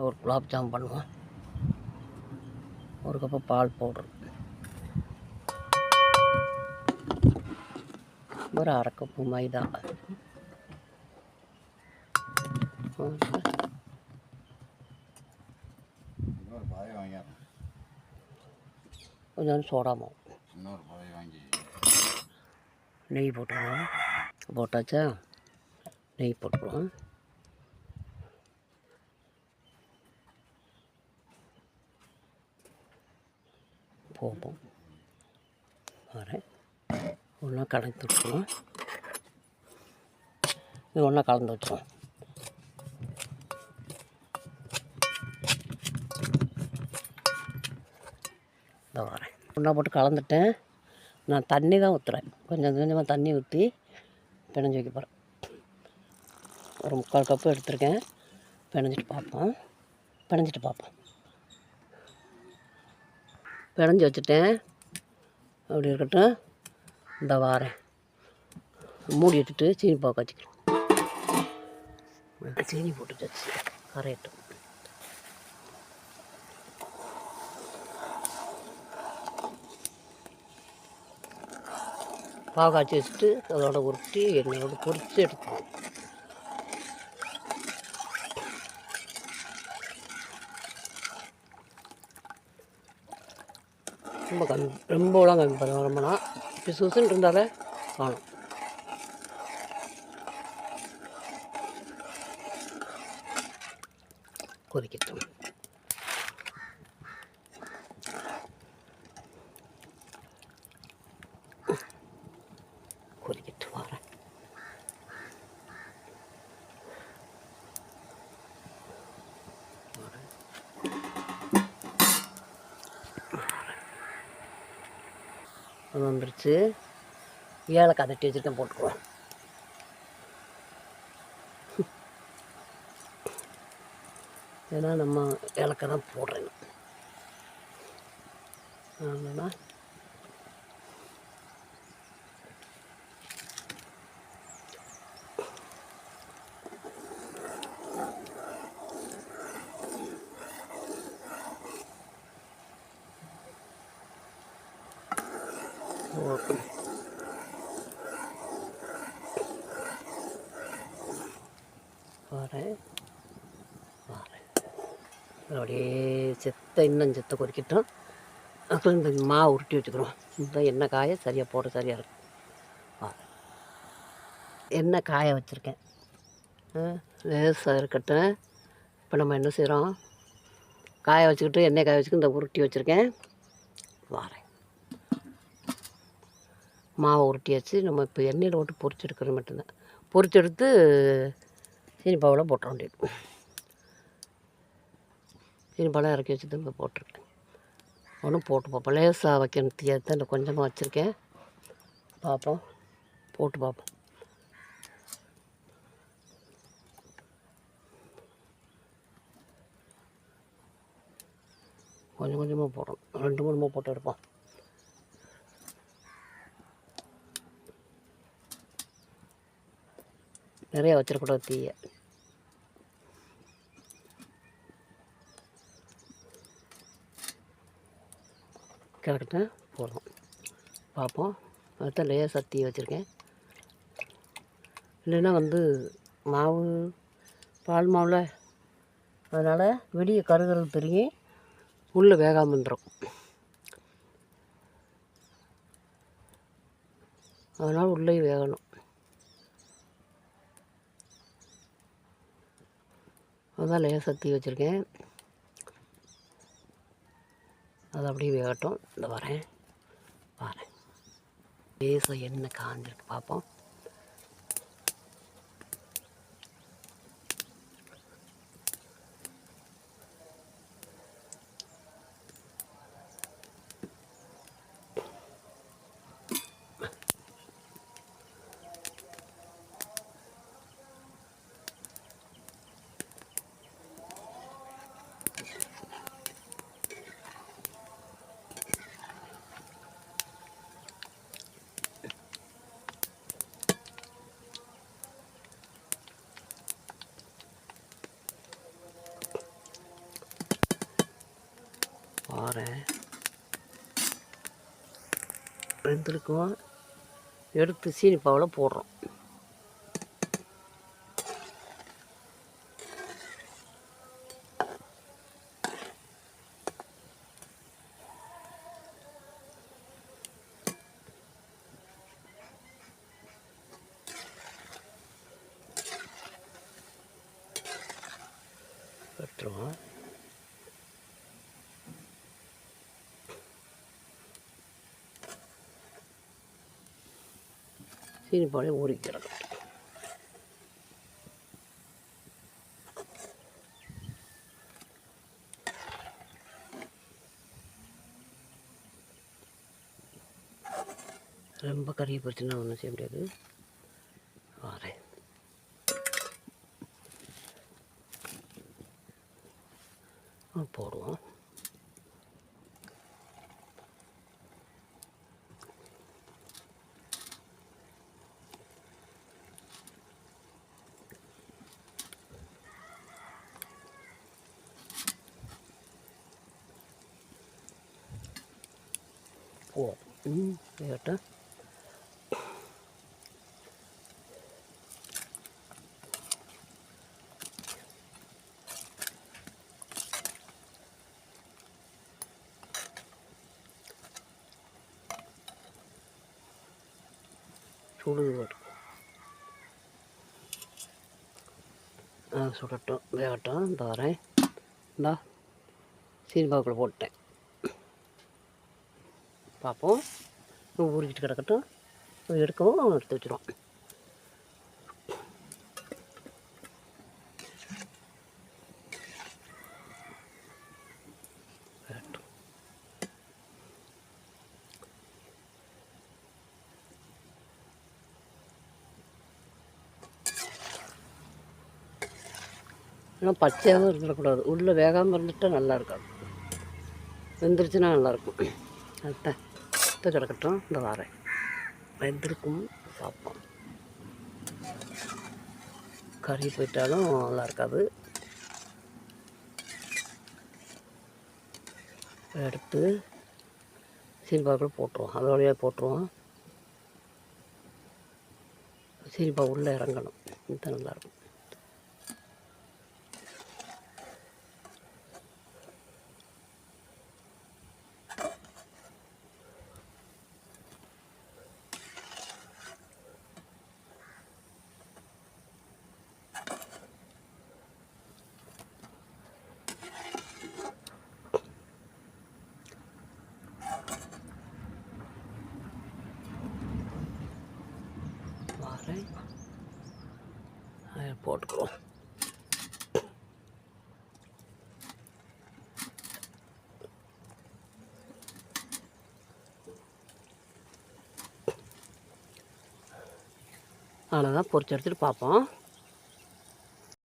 ஒரு குலாப் ஜாம் பண்ணுவோம். ஒரு கப்பு பால் பவுடர், ஒரு அரை கப்பு மைதா, கொஞ்சம் சோடா மாவு, நெய் போட்டுருவோம். போட்டாச்சா, நெய் போட்டுருவோம். போப்போம் வரேன். ஒன்றா கலந்து வச்சுருவோம். இது ஒன்றா கலந்து வச்சுருவோம். இதை வரேன். ஒன்றா போட்டு கலந்துட்டேன். நான் தண்ணி தான் ஊற்றுறேன். கொஞ்சம் கொஞ்சமாக தண்ணி ஊற்றி பிணைஞ்சி வைக்க போகிறேன். ஒரு 3/4 கப்பு எடுத்துருக்கேன். பிணைஞ்சிட்டு பார்ப்போம். பிணைஞ்சி வச்சுட்டேன். அப்படி இருக்கட்டும். இந்த வாரேன். மூடி வச்சுட்டு சீனி பாவு காய்ச்சிக்கிறேன். சீனி போட்டு வச்சு கரையட்டும். பாவு காய்ச்சி வச்சுட்டு அதோட உருட்டி எண்ணெயோடு பொரித்து எடுத்துக்கணும். ரொம்பலாம் கம்மி பண்ண ரொம்பனா பிசுன்னு இருந்தாலே காணும். கொதிக்கட்டும். கொதிக்கட்டும் வரேன். அது வந்துருச்சு. ஏலக்காய் தட்டி வச்சுருக்கேன், போட்டுக்குவோம். ஏன்னா நம்ம ஏலக்காய் தான் போடுறேன். அதனால் வரேன். அப்படியே இன்னும் செத்த கொதிக்கட்டும். அப்புறம் இந்த மாவு உருட்டி வச்சுக்கிறோம். இந்த எண்ணெய் காய சரியாக போட சரியாக இருக்கும். எண்ணெய் காய வச்சுருக்கேன். லேசாக இருக்கட்டும். இப்போ நம்ம என்ன செய்கிறோம், காய வச்சுக்கிட்டு எண்ணெய் காய வச்சுக்கிட்டு இந்த உருட்டி வச்சுருக்கேன். வரேன். மாவை உருட்டியாச்சு. நம்ம இப்போ எண்ணெயில் போட்டு பொரிச்சு எடுக்கிறது மட்டும்தான். பொரிச்சு எடுத்து சீனி பாவில் போட்டுற வேண்டியது. சீனி பாலம் இறக்கி வச்சு திரும்ப போட்டிருக்கேன். ஒன்றும் போட்டு பார்ப்போம். லேசாக வைக்கணும். தீயத்தை இந்த கொஞ்சமாக வச்சுருக்கேன். பார்ப்போம், போட்டு பார்ப்போம். கொஞ்சம் கொஞ்சமாக போடுறோம். 2-3 போட்டு எடுப்போம். நிறைய வச்சிடக்கூடாது தீயை. கிடக்கட்டும், போடுறோம். பார்ப்போம். அதுதான் லேசாக தீ வச்சுருக்கேன். இல்லைன்னா மாவு பால் மாவில் அதனால் வெளியே கருகிறது தெரியும், உள்ளே வேகாமல் வந்துடும். அதனால் உள்ளே வேகணும். அதுதான் லேசாக தீ வச்சுருக்கேன். அது அப்படியே வேகட்டும். இந்த வரேன். லேசாக எண்ணெய் காஞ்சிருக்கு, பார்ப்போம். வரேன். வெந்திருக்கும். எடுத்து சீனி பாவில் போடுறோம். எடுத்துருவோம். சீனி பாலை ஊறி கிடக்கும். ரொம்ப கறியை போச்சுன்னா ஒன்றும் செய்ய முடியாது. வரேன். போடுவோம். வேகட்டும். சுடுது சுடட்டும், வேகட்டும். இந்த வரேன். இந்தா சீனி பாவுக்குள்ளே போட்டேன். பார்ப்போம். ஊறிக்கிட்டு கிடக்கட்டும். எடுக்கவும் எடுத்து வச்சுருவோம். ஆனால் பச்சையாகவும் இருந்துடக்கூடாது. உள்ளே வேகாமல் இருந்துட்டால் நல்லா இருக்காது. வெந்துருச்சுன்னா நல்லாயிருக்கும். அதுதான் எடுத்து கிடக்கட்டும். இந்த வாரேன். வெந்திருக்கும். பார்ப்போம். கறி போயிட்டாலும் நல்லா இருக்காது. எடுத்து சீனிப்பாக்குள்ள போட்டுருவோம். அது வழியாக போட்டுருவோம். சீனிப்பா உள்ளே இறங்கணும். இது நல்லாயிருக்கும். போட்டுக்குவோம். அவ்வளோதான். பொரிச்சு எடுத்துகிட்டு பார்ப்போம்.